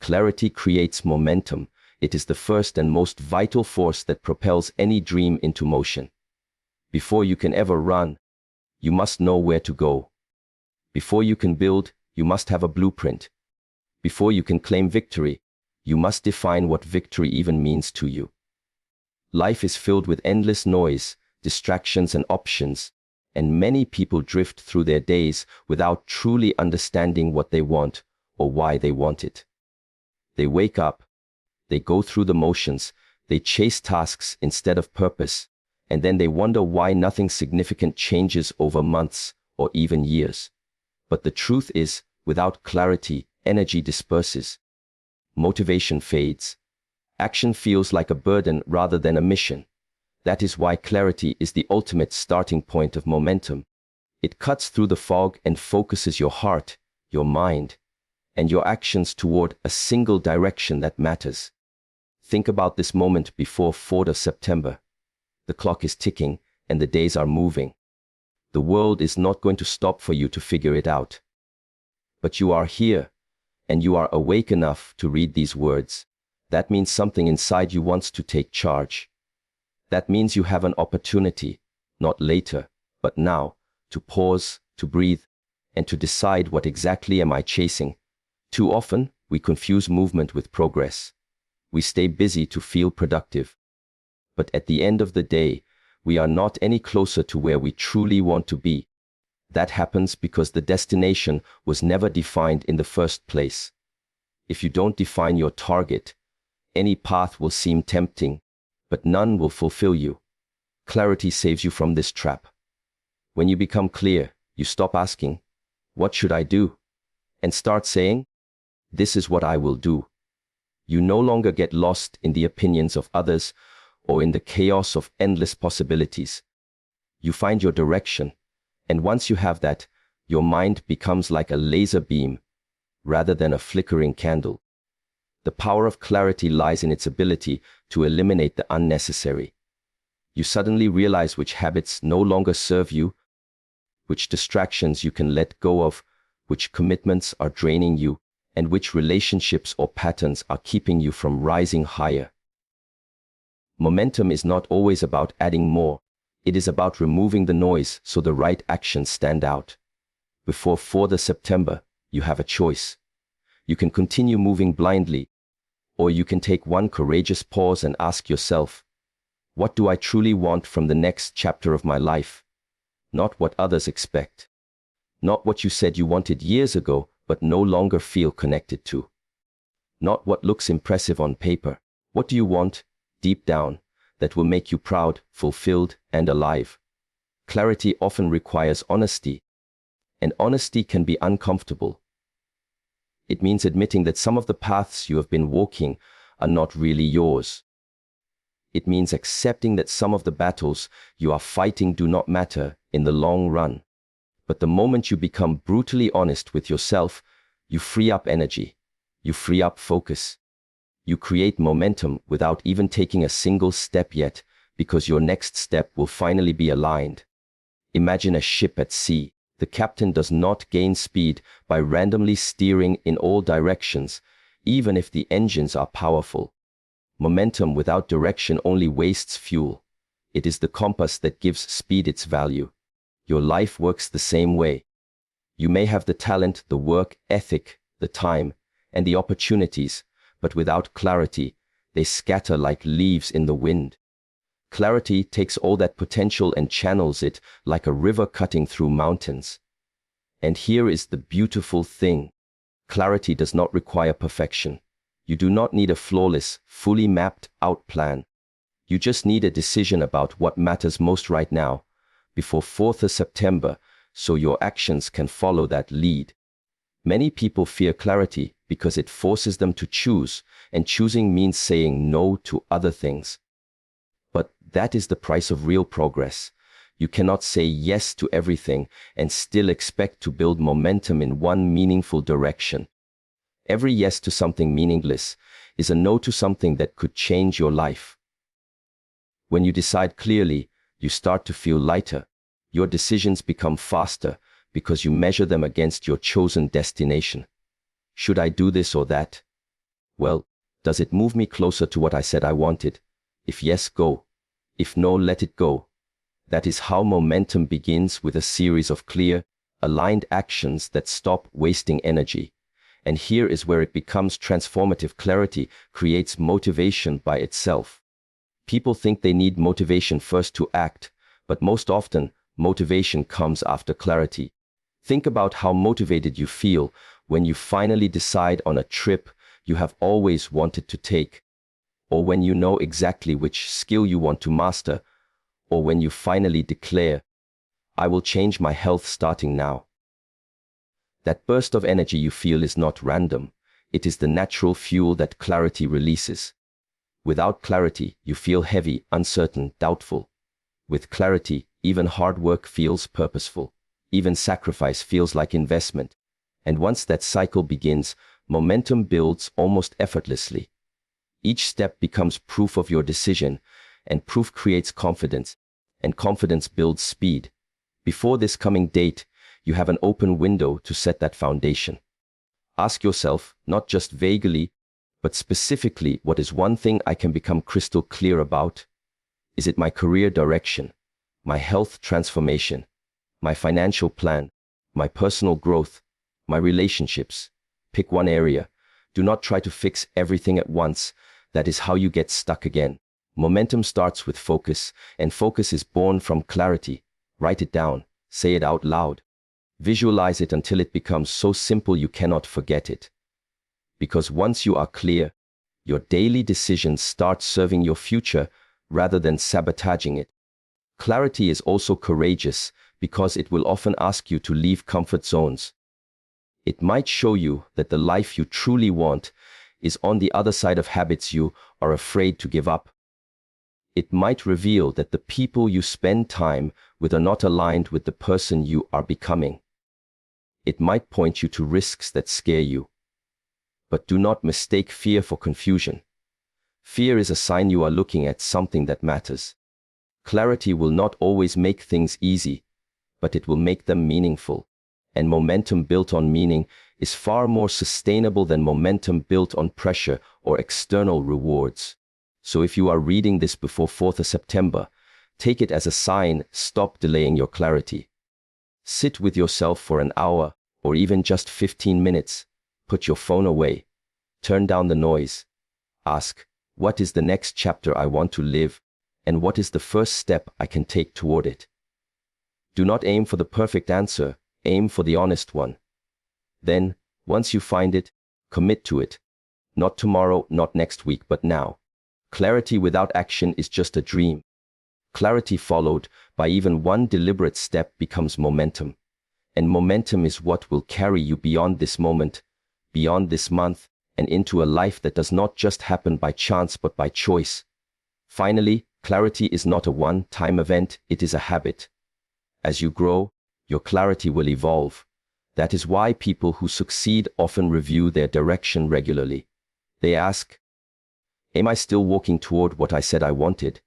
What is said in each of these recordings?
Clarity creates momentum. It is the first and most vital force that propels any dream into motion. Before you can ever run, you must know where to go. Before you can build, you must have a blueprint. Before you can claim victory, you must define what victory even means to you. Life is filled with endless noise, distractions and options, and many people drift through their days without truly understanding what they want or why they want it. They wake up, they go through the motions, they chase tasks instead of purpose, and then they wonder why nothing significant changes over months or even years. But the truth is, without clarity, energy disperses. Motivation fades. Action feels like a burden rather than a mission. That is why clarity is the ultimate starting point of momentum. It cuts through the fog and focuses your heart, your mind, and your actions toward a single direction that matters. Think about this moment before 4th of September. The clock is ticking and the days are moving. The world is not going to stop for you to figure it out. But you are here, and you are awake enough to read these words. That means something inside you wants to take charge. That means you have an opportunity, not later, but now, to pause, to breathe, and to decide what exactly am I chasing. Too often, we confuse movement with progress. We stay busy to feel productive. But at the end of the day, we are not any closer to where we truly want to be. That happens because the destination was never defined in the first place. If you don't define your target, any path will seem tempting, but none will fulfill you. Clarity saves you from this trap. When you become clear, you stop asking, "What should I do?" and start saying, "This is what I will do." You no longer get lost in the opinions of others or in the chaos of endless possibilities. You find your direction, and once you have that, your mind becomes like a laser beam rather than a flickering candle. The power of clarity lies in its ability to eliminate the unnecessary. You suddenly realize which habits no longer serve you, which distractions you can let go of, which commitments are draining you, and which relationships or patterns are keeping you from rising higher. Momentum is not always about adding more. It is about removing the noise so the right actions stand out. Before 4th of September, you have a choice. You can continue moving blindly, or you can take one courageous pause and ask yourself, what do I truly want from the next chapter of my life? Not what others expect. Not what you said you wanted years ago, but no longer feel connected to. Not what looks impressive on paper. What do you want, deep down, that will make you proud, fulfilled, and alive? Clarity often requires honesty, and honesty can be uncomfortable. It means admitting that some of the paths you have been walking are not really yours. It means accepting that some of the battles you are fighting do not matter in the long run. But the moment you become brutally honest with yourself, you free up energy, you free up focus. You create momentum without even taking a single step yet, because your next step will finally be aligned. Imagine a ship at sea. The captain does not gain speed by randomly steering in all directions, even if the engines are powerful. Momentum without direction only wastes fuel. It is the compass that gives speed its value. Your life works the same way. You may have the talent, the work ethic, the time, and the opportunities, but without clarity, they scatter like leaves in the wind. Clarity takes all that potential and channels it like a river cutting through mountains. And here is the beautiful thing. Clarity does not require perfection. You do not need a flawless, fully mapped out plan. You just need a decision about what matters most right now, before 4th of September, so your actions can follow that lead. Many people fear clarity because it forces them to choose, and choosing means saying no to other things. But that is the price of real progress. You cannot say yes to everything and still expect to build momentum in one meaningful direction. Every yes to something meaningless is a no to something that could change your life. When you decide clearly, you start to feel lighter. Your decisions become faster because you measure them against your chosen destination. Should I do this or that? Well, does it move me closer to what I said I wanted? If yes, go. If no, let it go. That is how momentum begins, with a series of clear, aligned actions that stop wasting energy. And here is where it becomes transformative. Clarity creates motivation by itself. People think they need motivation first to act, but most often, motivation comes after clarity. Think about how motivated you feel when you finally decide on a trip you have always wanted to take, or when you know exactly which skill you want to master, or when you finally declare, "I will change my health starting now." That burst of energy you feel is not random. It is the natural fuel that clarity releases. Without clarity, you feel heavy, uncertain, doubtful. With clarity, even hard work feels purposeful. Even sacrifice feels like investment. And once that cycle begins, momentum builds almost effortlessly. Each step becomes proof of your decision, and proof creates confidence, and confidence builds speed. Before this coming date, you have an open window to set that foundation. Ask yourself, not just vaguely, but specifically, what is one thing I can become crystal clear about? Is it my career direction, my health transformation, my financial plan, my personal growth, my relationships? Pick one area. Do not try to fix everything at once. That is how you get stuck again. Momentum starts with focus, and focus is born from clarity. Write it down. Say it out loud. Visualize it until it becomes so simple you cannot forget it. Because once you are clear, your daily decisions start serving your future rather than sabotaging it. Clarity is also courageous because it will often ask you to leave comfort zones. It might show you that the life you truly want is on the other side of habits you are afraid to give up. It might reveal that the people you spend time with are not aligned with the person you are becoming. It might point you to risks that scare you. But do not mistake fear for confusion. Fear is a sign you are looking at something that matters. Clarity will not always make things easy, but it will make them meaningful. And momentum built on meaning is far more sustainable than momentum built on pressure or external rewards. So if you are reading this before 4th of September, take it as a sign. Stop delaying your clarity. Sit with yourself for an hour, or even just 15 minutes. Put your phone away. Turn down the noise. Ask, what is the next chapter I want to live, and what is the first step I can take toward it? Do not aim for the perfect answer. Aim for the honest one. Then, once you find it, commit to it. Not tomorrow, not next week, but now. Clarity without action is just a dream. Clarity followed by even one deliberate step becomes momentum. And momentum is what will carry you beyond this moment, beyond this month, and into a life that does not just happen by chance but by choice. Finally, clarity is not a one-time event, it is a habit. As you grow, your clarity will evolve. That is why people who succeed often review their direction regularly. They ask, am I still walking toward what I said I wanted?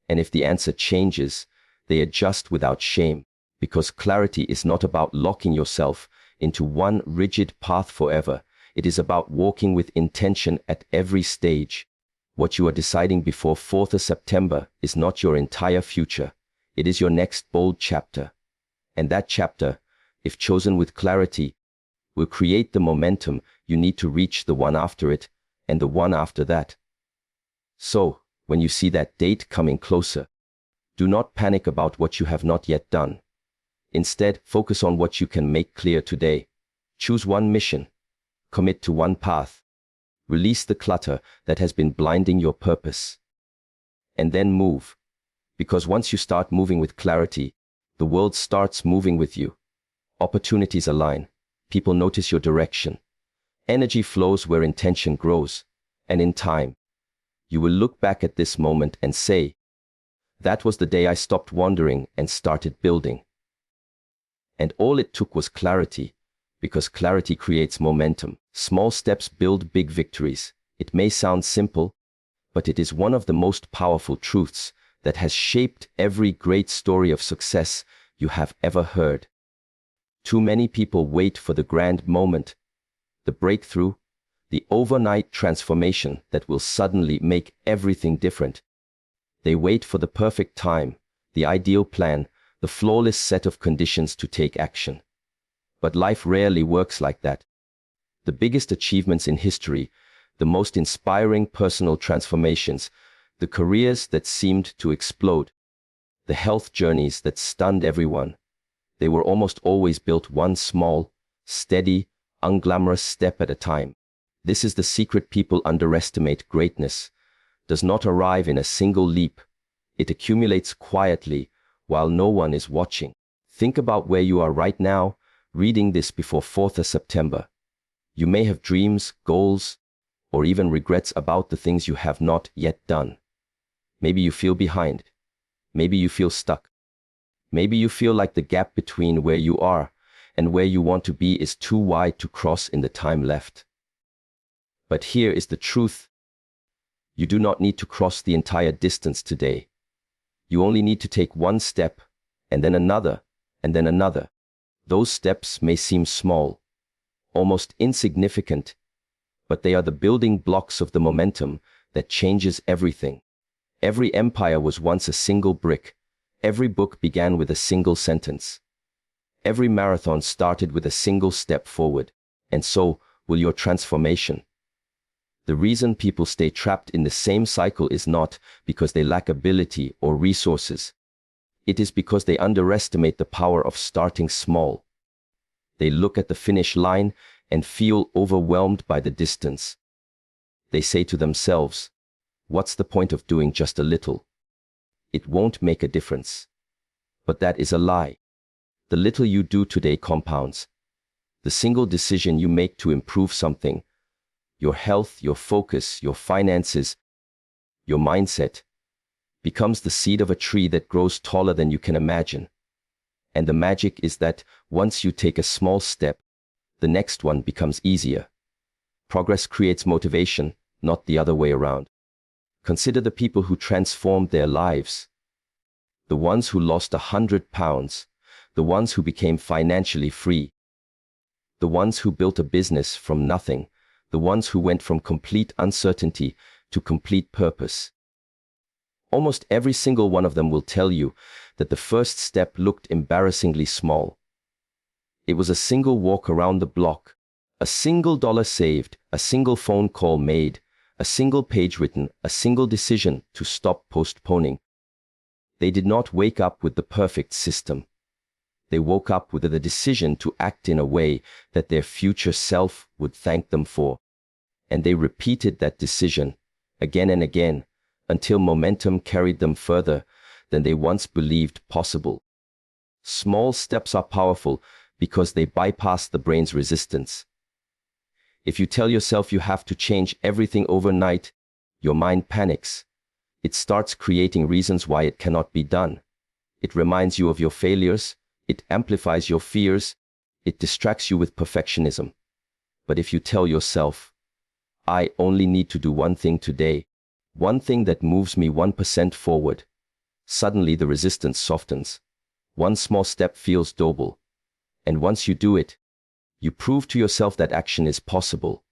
And if the answer changes, they adjust without shame, because clarity is not about locking yourself into one rigid path forever. It is about walking with intention at every stage. What you are deciding before 4th of September is not your entire future. It is your next bold chapter. And that chapter, if chosen with clarity, will create the momentum you need to reach the one after it, and the one after that. So, when you see that date coming closer, do not panic about what you have not yet done. Instead, focus on what you can make clear today. Choose one mission. Commit to one path. Release the clutter that has been blinding your purpose. And then move. Because once you start moving with clarity, the world starts moving with you. Opportunities align. People notice your direction. Energy flows where intention grows. And in time, you will look back at this moment and say, that was the day I stopped wandering and started building. And all it took was clarity, because clarity creates momentum. Small steps build big victories. It may sound simple, but it is one of the most powerful truths that has shaped every great story of success you have ever heard. Too many people wait for the grand moment, the breakthrough, the overnight transformation that will suddenly make everything different. They wait for the perfect time, the ideal plan, the flawless set of conditions to take action. But life rarely works like that. The biggest achievements in history, the most inspiring personal transformations, the careers that seemed to explode, the health journeys that stunned everyone, they were almost always built one small, steady, unglamorous step at a time. This is the secret. People underestimate. Greatness does not arrive in a single leap. It accumulates quietly while no one is watching. Think about where you are right now, reading this before 4th of September. You may have dreams, goals, or even regrets about the things you have not yet done. Maybe you feel behind. Maybe you feel stuck. Maybe you feel like the gap between where you are and where you want to be is too wide to cross in the time left. But here is the truth. You do not need to cross the entire distance today. You only need to take one step, and then another, and then another. Those steps may seem small, almost insignificant, but they are the building blocks of the momentum that changes everything. Every empire was once a single brick. Every book began with a single sentence. Every marathon started with a single step forward, and so will your transformation. The reason people stay trapped in the same cycle is not because they lack ability or resources. It is because they underestimate the power of starting small. They look at the finish line and feel overwhelmed by the distance. They say to themselves, "What's the point of doing just a little? It won't make a difference." But that is a lie. The little you do today compounds. The single decision you make to improve something, your health, your focus, your finances, your mindset, becomes the seed of a tree that grows taller than you can imagine. And the magic is that once you take a small step, the next one becomes easier. Progress creates motivation, not the other way around. Consider the people who transformed their lives. The ones who lost 100 pounds, the ones who became financially free, the ones who built a business from nothing, the ones who went from complete uncertainty to complete purpose. Almost every single one of them will tell you that the first step looked embarrassingly small. It was a single walk around the block, a single dollar saved, a single phone call made, a single page written, a single decision to stop postponing. They did not wake up with the perfect system. They woke up with the decision to act in a way that their future self would thank them for. And they repeated that decision again and again until momentum carried them further than they once believed possible. Small steps are powerful because they bypass the brain's resistance. If you tell yourself you have to change everything overnight, your mind panics. It starts creating reasons why it cannot be done. It reminds you of your failures. It amplifies your fears. It distracts you with perfectionism. But if you tell yourself, "I only need to do one thing today, one thing that moves me 1% forward," suddenly the resistance softens. One small step feels doable. And once you do it, you prove to yourself that action is possible.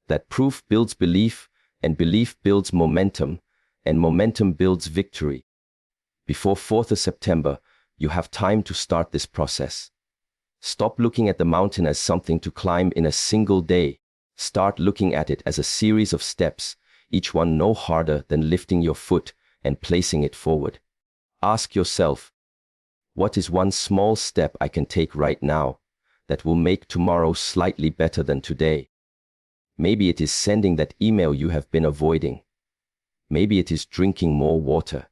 That proof builds belief, and belief builds momentum, and momentum builds victory. Before 4th of September, you have time to start this process. Stop looking at the mountain as something to climb in a single day. Start looking at it as a series of steps, each one no harder than lifting your foot and placing it forward. Ask yourself, what is one small step I can take right now that will make tomorrow slightly better than today? Maybe it is sending that email you have been avoiding. Maybe it is drinking more water.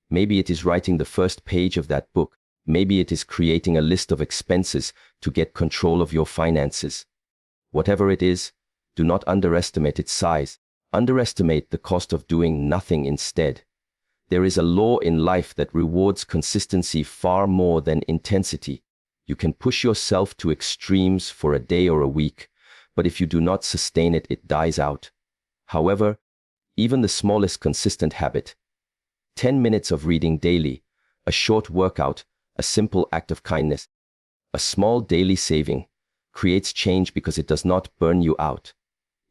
Maybe it is writing the first page of that book. Maybe it is creating a list of expenses to get control of your finances. Whatever it is, do not underestimate its size. Underestimate the cost of doing nothing instead. There is a law in life that rewards consistency far more than intensity. You can push yourself to extremes for a day or a week, but if you do not sustain it, it dies out. However, even the smallest consistent habit, 10 minutes of reading daily, a short workout, a simple act of kindness, a small daily saving, creates change because it does not burn you out.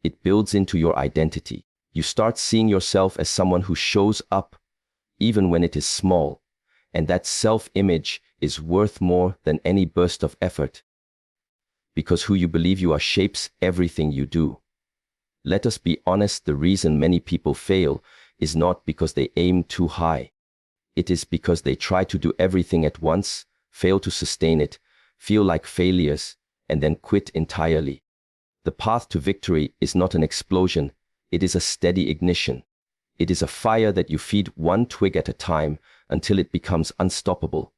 It builds into your identity. You start seeing yourself as someone who shows up, even when it is small, and that self-image is worth more than any burst of effort, because who you believe you are shapes everything you do. Let us be honest, the reason many people fail is not because they aim too high. It is because they try to do everything at once, fail to sustain it, feel like failures, and then quit entirely. The path to victory is not an explosion, it is a steady ignition. It is a fire that you feed one twig at a time until it becomes unstoppable.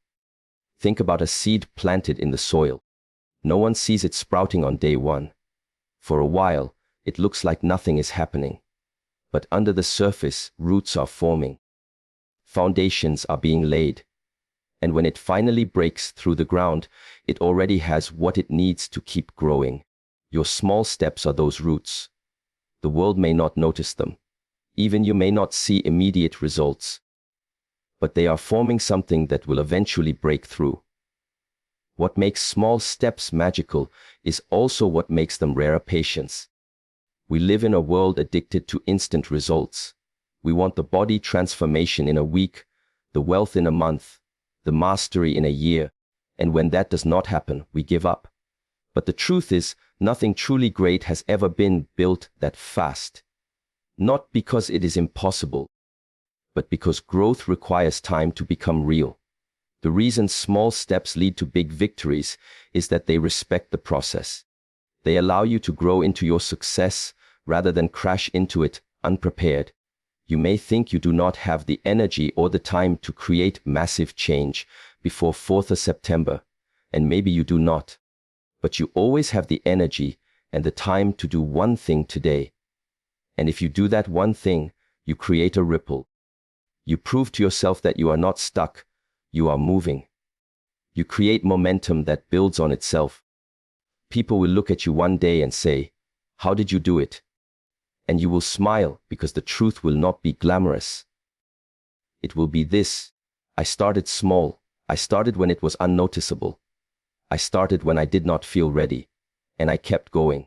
Think about a seed planted in the soil. No one sees it sprouting on day one. For a while, it looks like nothing is happening. But under the surface, roots are forming. Foundations are being laid. And when it finally breaks through the ground, it already has what it needs to keep growing. Your small steps are those roots. The world may not notice them. Even you may not see immediate results. But they are forming something that will eventually break through. What makes small steps magical is also what makes them rare: patience. We live in a world addicted to instant results. We want the body transformation in a week, the wealth in a month, the mastery in a year, and when that does not happen, we give up. But the truth is, nothing truly great has ever been built that fast. Not because it is impossible, but because growth requires time to become real. The reason small steps lead to big victories is that they respect the process. They allow you to grow into your success rather than crash into it unprepared. You may think you do not have the energy or the time to create massive change before 4th of September, and maybe you do not. But you always have the energy and the time to do one thing today. And if you do that one thing, you create a ripple. You prove to yourself that you are not stuck, you are moving. You create momentum that builds on itself. People will look at you one day and say, "How did you do it?" And you will smile because the truth will not be glamorous. It will be this: I started small. I started when it was unnoticeable. I started when I did not feel ready. And I kept going.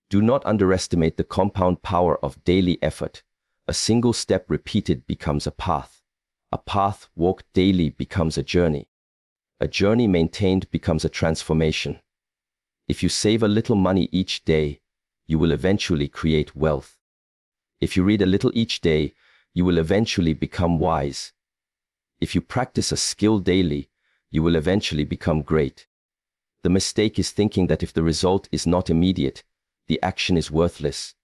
Do not underestimate the compound power of daily effort. A single step repeated becomes a path. A path walked daily becomes a journey. A journey maintained becomes a transformation. If you save a little money each day, you will eventually create wealth. If you read a little each day, you will eventually become wise. If you practice a skill daily, you will eventually become great. The mistake is thinking that if the result is not immediate, the action is worthless.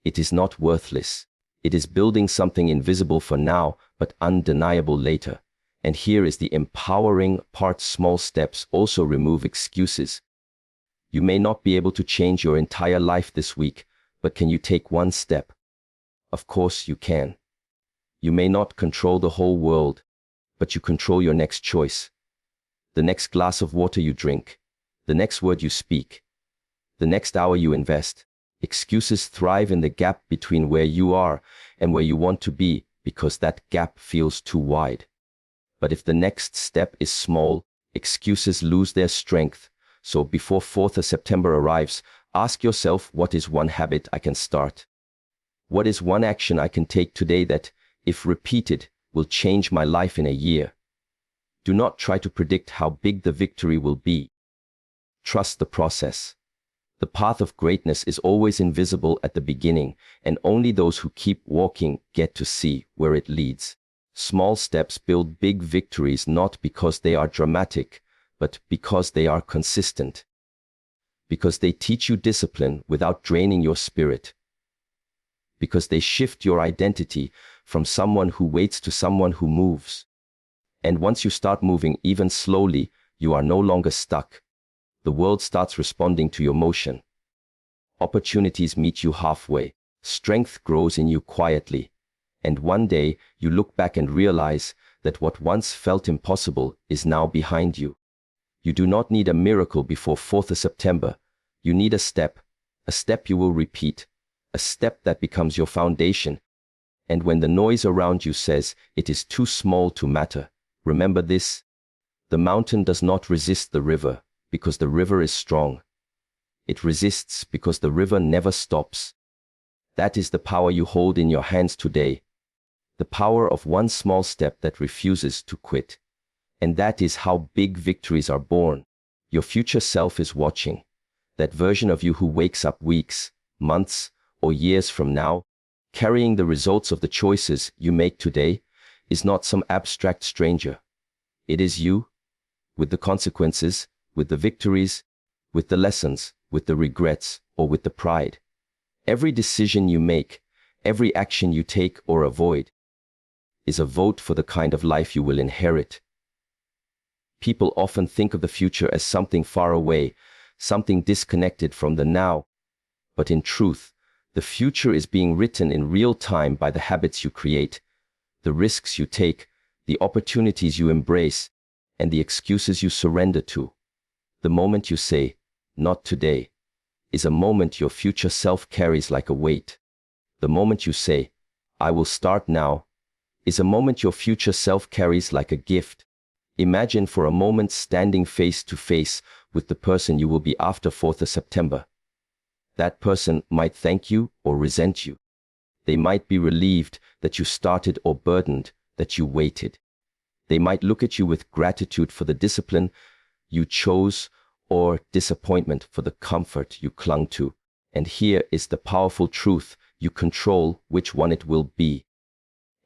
It is not worthless. It is building something invisible for now, but undeniable later. And here is the empowering part: small steps also remove excuses. You may not be able to change your entire life this week, but can you take one step? Of course you can. You may not control the whole world, but you control your next choice. The next glass of water you drink, the next word you speak, the next hour you invest. Excuses thrive in the gap between where you are and where you want to be because that gap feels too wide. But if the next step is small, excuses lose their strength. So before 4th of September arrives, ask yourself, what is one habit I can start? What is one action I can take today that, if repeated, will change my life in a year? Do not try to predict how big the victory will be. Trust the process. The path of greatness is always invisible at the beginning, and only those who keep walking get to see where it leads. Small steps build big victories not because they are dramatic, but because they are consistent. Because they teach you discipline without draining your spirit. Because they shift your identity from someone who waits to someone who moves. And once you start moving, even slowly, you are no longer stuck. The world starts responding to your motion. Opportunities meet you halfway. Strength grows in you quietly. And one day, you look back and realize that what once felt impossible is now behind you. You do not need a miracle before 4th of September. You need a step you will repeat, a step that becomes your foundation. And when the noise around you says it is too small to matter, remember this: the mountain does not resist the river because the river is strong. It resists because the river never stops. That is the power you hold in your hands today. The power of one small step that refuses to quit. And that is how big victories are born. Your future self is watching. That version of you who wakes up weeks, months, or years from now, carrying the results of the choices you make today, is not some abstract stranger. It is you, with the consequences, with the victories, with the lessons, with the regrets, or with the pride. Every decision you make, every action you take or avoid, is a vote for the kind of life you will inherit. People often think of the future as something far away, something disconnected from the now. But in truth, the future is being written in real time by the habits you create, the risks you take, the opportunities you embrace, and the excuses you surrender to. The moment you say, "Not today," is a moment your future self carries like a weight. The moment you say, "I will start now," is a moment your future self carries like a gift. Imagine for a moment standing face to face with the person you will be after 4th of September. That person might thank you or resent you. They might be relieved that you started or burdened that you waited. They might look at you with gratitude for the discipline you chose or disappointment for the comfort you clung to. And here is the powerful truth: you control which one it will be.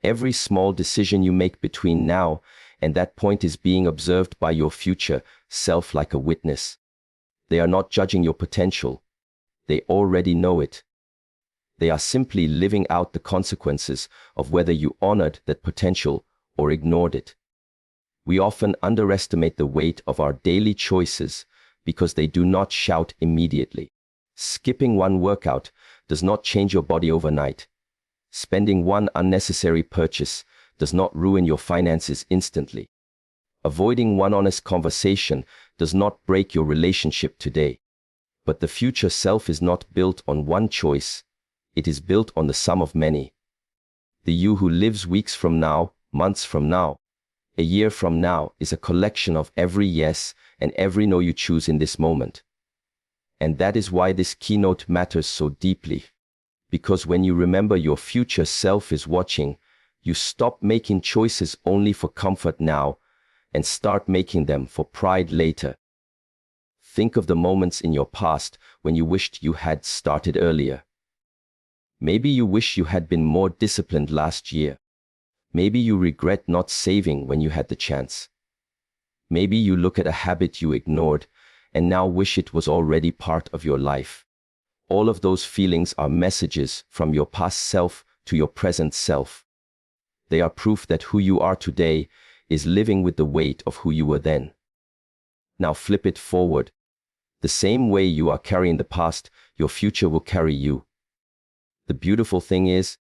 Every small decision you make between now and that point is being observed by your future self like a witness. They are not judging your potential. They already know it. They are simply living out the consequences of whether you honored that potential or ignored it. We often underestimate the weight of our daily choices because they do not shout immediately. Skipping one workout does not change your body overnight. Spending one unnecessary purchase does not ruin your finances instantly. Avoiding one honest conversation does not break your relationship today. But the future self is not built on one choice. It is built on the sum of many. The you who lives weeks from now, months from now, a year from now is a collection of every yes and every no you choose in this moment. And that is why this keynote matters so deeply. Because when you remember your future self is watching, you stop making choices only for comfort now and start making them for pride later. Think of the moments in your past when you wished you had started earlier. Maybe you wish you had been more disciplined last year. Maybe you regret not saving when you had the chance. Maybe you look at a habit you ignored and now wish it was already part of your life. All of those feelings are messages from your past self to your present self. They are proof that who you are today is living with the weight of who you were then. Now flip it forward. The same way you are carrying the past, your future will carry you. The beautiful thing is,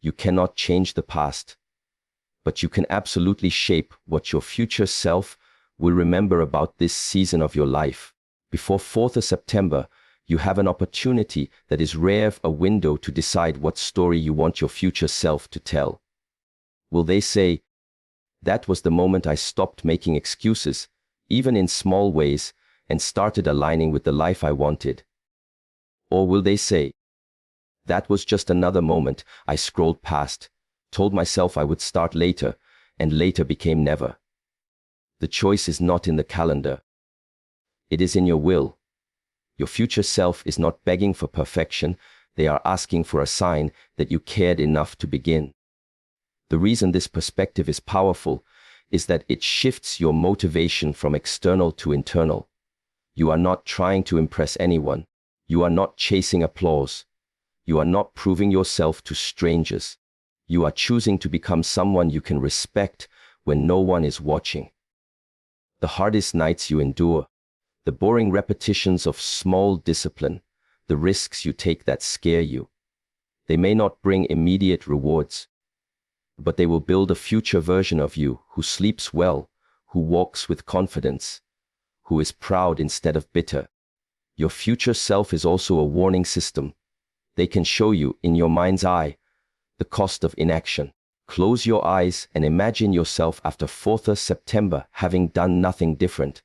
you cannot change the past, but you can absolutely shape what your future self will remember about this season of your life. Before 4th of September, you have an opportunity that is rare, a window to decide what story you want your future self to tell. Will they say, "That was the moment I stopped making excuses, even in small ways, and started aligning with the life I wanted"? Or will they say, "That was just another moment I scrolled past, told myself I would start later, and later became never"? The choice is not in the calendar. It is in your will. Your future self is not begging for perfection. They are asking for a sign that you cared enough to begin. The reason this perspective is powerful is that it shifts your motivation from external to internal. You are not trying to impress anyone. You are not chasing applause. You are not proving yourself to strangers. You are choosing to become someone you can respect when no one is watching. The hardest nights you endure, the boring repetitions of small discipline, the risks you take that scare you, they may not bring immediate rewards, but they will build a future version of you who sleeps well, who walks with confidence, who is proud instead of bitter. Your future self is also a warning system. They can show you, in your mind's eye, the cost of inaction. Close your eyes and imagine yourself after 4th of September having done nothing different.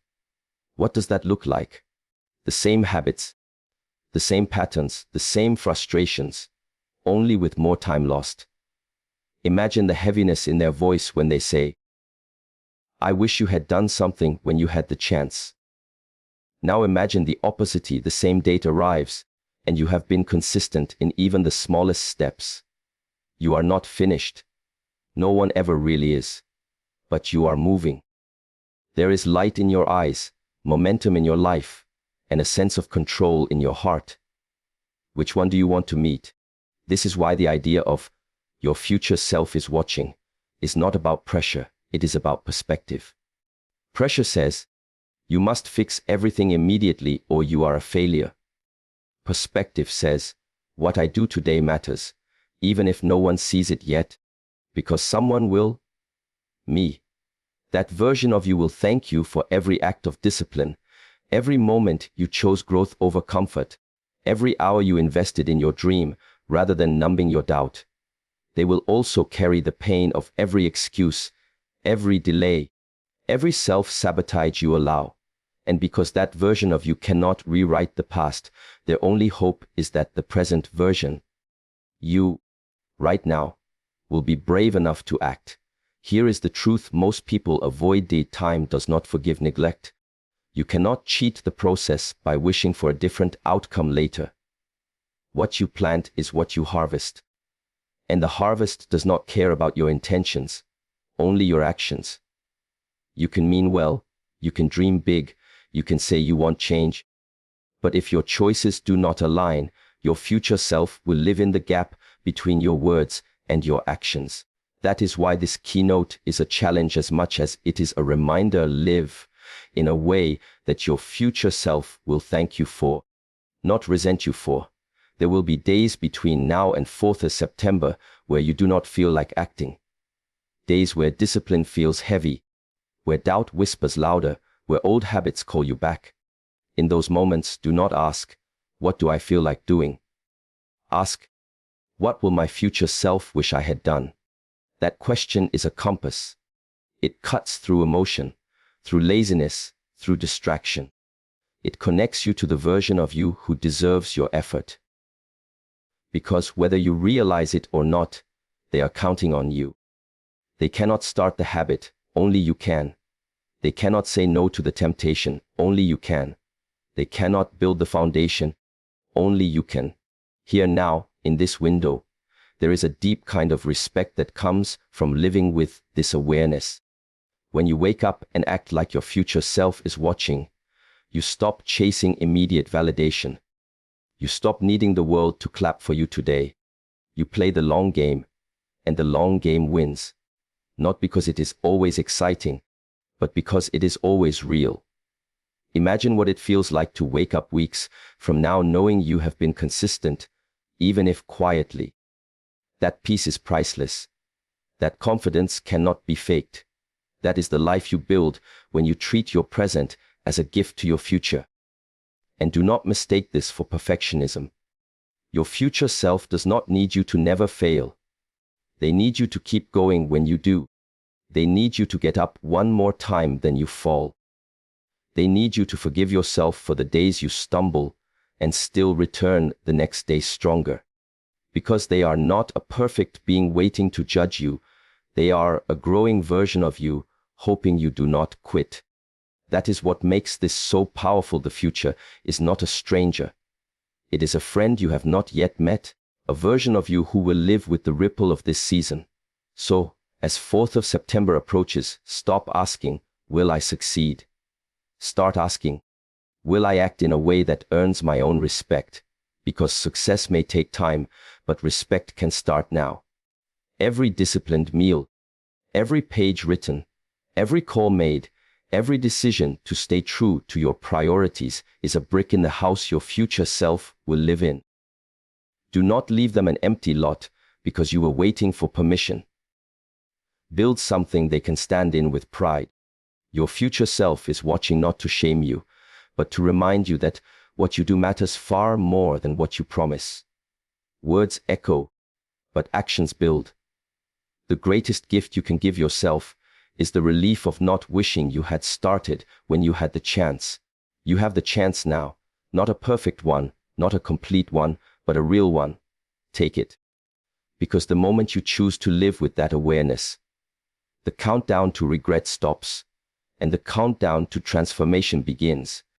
What does that look like? The same habits, the same patterns, the same frustrations, only with more time lost. Imagine the heaviness in their voice when they say, "I wish you had done something when you had the chance." Now imagine the opposite. The same date arrives, and you have been consistent in even the smallest steps. You are not finished. No one ever really is. But you are moving. There is light in your eyes, momentum in your life, and a sense of control in your heart. Which one do you want to meet? This is why the idea of your future self is watching is not about pressure, it is about perspective. Pressure says, you must fix everything immediately or you are a failure. Perspective says, what I do today matters, even if no one sees it yet, because someone will. Me. That version of you will thank you for every act of discipline, every moment you chose growth over comfort, every hour you invested in your dream rather than numbing your doubt. They will also carry the pain of every excuse, every delay, every self-sabotage you allow. And because that version of you cannot rewrite the past, their only hope is that the present version, you, right now, will be brave enough to act. Here is the truth most people avoid. The time does not forgive neglect. You cannot cheat the process by wishing for a different outcome later. What you plant is what you harvest. And the harvest does not care about your intentions, only your actions. You can mean well, you can dream big, you can say you want change. But if your choices do not align, your future self will live in the gap between your words and your actions. That is why this keynote is a challenge as much as it is a reminder. Live in a way that your future self will thank you for, not resent you for. There will be days between now and 4th of September where you do not feel like acting. Days where discipline feels heavy, where doubt whispers louder, where old habits call you back. In those moments, do not ask, what do I feel like doing? Ask, what will my future self wish I had done? That question is a compass. It cuts through emotion, through laziness, through distraction. It connects you to the version of you who deserves your effort. Because whether you realize it or not, they are counting on you. They cannot start the habit, only you can. They cannot say no to the temptation, only you can. They cannot build the foundation, only you can. Here now, in this window, there is a deep kind of respect that comes from living with this awareness. When you wake up and act like your future self is watching, you stop chasing immediate validation. You stop needing the world to clap for you today. You play the long game, and the long game wins. Not because it is always exciting, but because it is always real. Imagine what it feels like to wake up weeks from now knowing you have been consistent, even if quietly. That peace is priceless. That confidence cannot be faked. That is the life you build when you treat your present as a gift to your future. And do not mistake this for perfectionism. Your future self does not need you to never fail. They need you to keep going when you do. They need you to get up one more time than you fall. They need you to forgive yourself for the days you stumble and still return the next day stronger. Because they are not a perfect being waiting to judge you. They are a growing version of you, hoping you do not quit. That is what makes this so powerful. The future is not a stranger. It is a friend you have not yet met, a version of you who will live with the ripple of this season. So, as 4th of September approaches, stop asking, will I succeed? Start asking, will I act in a way that earns my own respect? Because success may take time, but respect can start now. Every disciplined meal, every page written, every call made, every decision to stay true to your priorities is a brick in the house your future self will live in. Do not leave them an empty lot because you were waiting for permission. Build something they can stand in with pride. Your future self is watching not to shame you, but to remind you that what you do matters far more than what you promise. Words echo, but actions build. The greatest gift you can give yourself is the relief of not wishing you had started when you had the chance. You have the chance now, not a perfect one, not a complete one, but a real one. Take it. Because the moment you choose to live with that awareness, the countdown to regret stops, and the countdown to transformation begins.